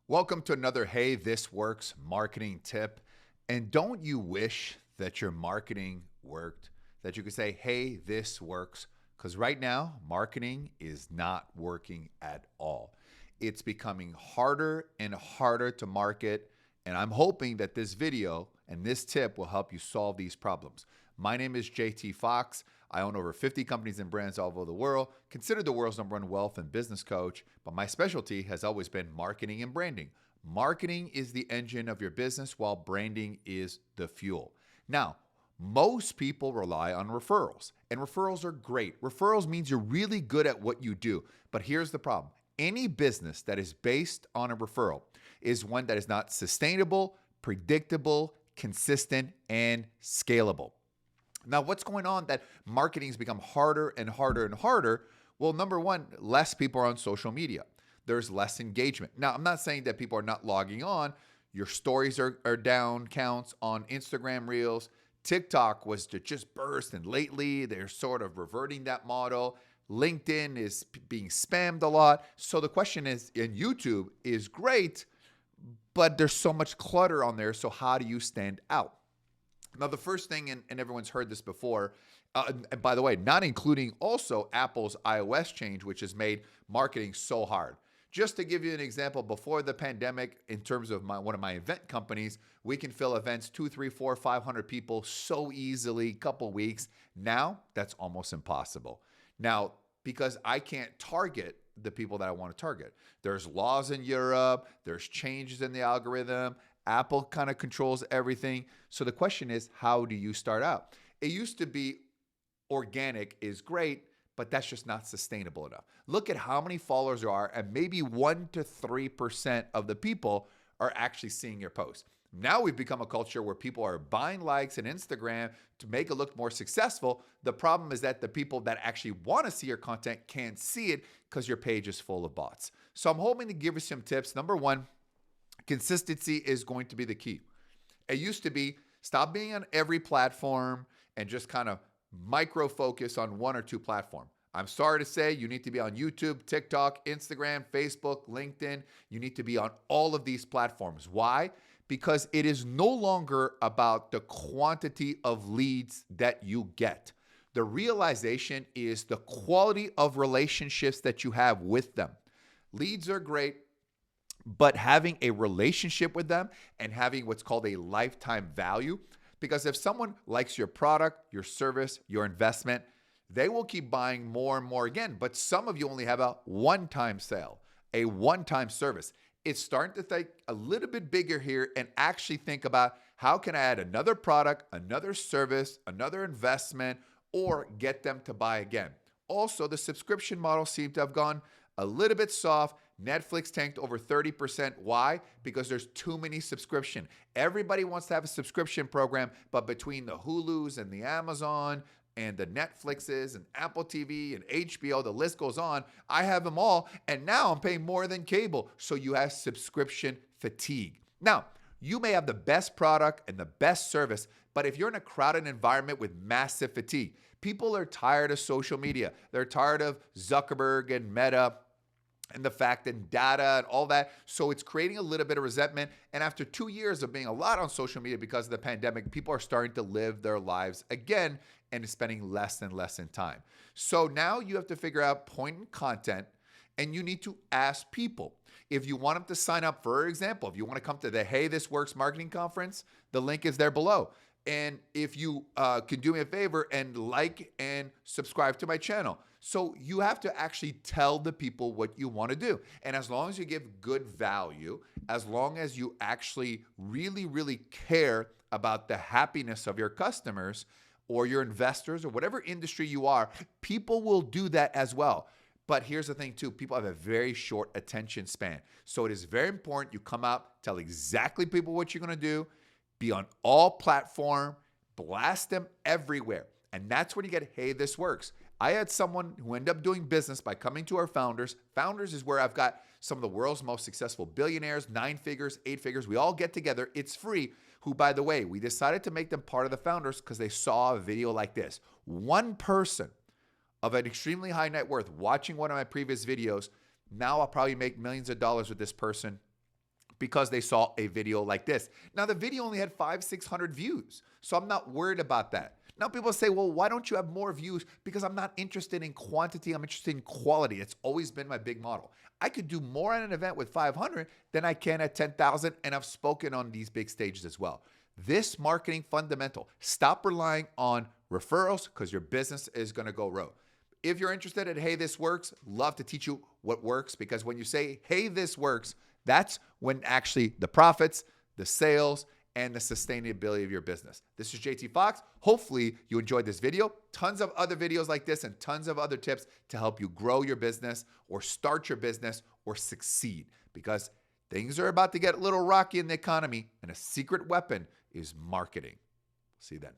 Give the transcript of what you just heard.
Welcome to another Hey, This Works marketing tip. And don't you wish that your marketing worked? That you could say, hey, this works? Because right now, marketing is not working at all. It's becoming harder and harder to market. And I'm hoping that this video and this tip will help you solve these problems. My name is JT Foxx. I own over 50 companies and brands all over the world, considered the world's #1 wealth and business coach, but my specialty has always been marketing and branding. Marketing is the engine of your business while branding is the fuel. Now, most people rely on referrals, and referrals are great. Referrals means you're really good at what you do, but here's the problem. Any business that is based on a referral is one that is not sustainable, predictable, consistent, and scalable. Now, what's going on that marketing has become harder and harder and harder? Well, number one, less people are on social media. There's less engagement. Now, I'm not saying that people are not logging on. Your stories are down counts on Instagram Reels. TikTok was to just burst, and lately they're sort of reverting that model. LinkedIn is being spammed a lot. So the question is, and YouTube is great, but there's so much clutter on there. So how do you stand out? Now, the first thing, and everyone's heard this before, and by the way, not including also Apple's iOS change, which has made marketing so hard. Just to give you an example, before the pandemic, in terms of one of my event companies, we can fill events 200, 300, 400, 500 people so easily, couple weeks. Now, that's almost impossible. Now, because I can't target the people that I want to target. There's laws in Europe, there's changes in the algorithm. Apple kind of controls everything. So the question is, how do you start out? It used to be organic is great, but that's just not sustainable enough. Look at how many followers there are, and maybe 1% to 3% of the people are actually seeing your post. Now we've become a culture where people are buying likes on Instagram to make it look more successful. The problem is that the people that actually want to see your content can't see it because your page is full of bots. So I'm hoping to give you some tips. Number one, consistency is going to be the key. It used to be stop being on every platform and just kind of micro focus on one or two platforms. I'm sorry to say you need to be on YouTube, TikTok, Instagram, Facebook, LinkedIn. You need to be on all of these platforms. Why? Because it is no longer about the quantity of leads that you get. The realization is the quality of relationships that you have with them. Leads are great, but having a relationship with them and having what's called a lifetime value, because if someone likes your product, your service, your investment, they will keep buying more and more again. But some of you only have a one-time sale, a one-time service. It's starting to think a little bit bigger here and actually think about how can I add another product, another service, another investment, or get them to buy again. Also, the subscription model seemed to have gone a little bit soft. Netflix tanked over 30%. Why? Because there's too many subscription. Everybody wants to have a subscription program, but between the Hulus and the Amazon and the Netflixes and Apple TV and HBO, the list goes on. I have them all, and now I'm paying more than cable. So you have subscription fatigue. Now, you may have the best product and the best service, but if you're in a crowded environment with massive fatigue, people are tired of social media. They're tired of Zuckerberg and Meta and the fact and data and all that. So it's creating a little bit of resentment. And after 2 years of being a lot on social media because of the pandemic, people are starting to live their lives again and spending less and less in time. So now you have to figure out point and content, and you need to ask people. If you want them to sign up, for example, if you want to come to the Hey, This Works Marketing Conference, the link is there below. And if you can do me a favor and like and subscribe to my channel. So you have to actually tell the people what you want to do. And as long as you give good value, as long as you actually really, really care about the happiness of your customers or your investors or whatever industry you are, people will do that as well. But here's the thing too, people have a very short attention span. So it is very important you come out, tell exactly people what you're going to do, be on all platforms, blast them everywhere. And that's when you get, hey, this works. I had someone who ended up doing business by coming to our founders. Founders is where I've got some of the world's most successful billionaires, 9 figures, 8 figures. We all get together. It's free. Who, by the way, we decided to make them part of the founders because they saw a video like this. One person of an extremely high net worth watching one of my previous videos. Now I'll probably make millions of dollars with this person because they saw a video like this. Now, the video only had 500-600 views, so I'm not worried about that. Now, people say, well, why don't you have more views? Because I'm not interested in quantity. I'm interested in quality. It's always been my big model. I could do more at an event with 500 than I can at 10,000, and I've spoken on these big stages as well. This marketing fundamental. Stop relying on referrals because your business is going to go rogue. If you're interested in, hey, this works, love to teach you what works, because when you say, hey, this works, that's when actually the profits, the sales, and the sustainability of your business. This is JT Foxx. Hopefully you enjoyed this video. Tons of other videos like this and tons of other tips to help you grow your business or start your business or succeed, because things are about to get a little rocky in the economy, and a secret weapon is marketing. See you then.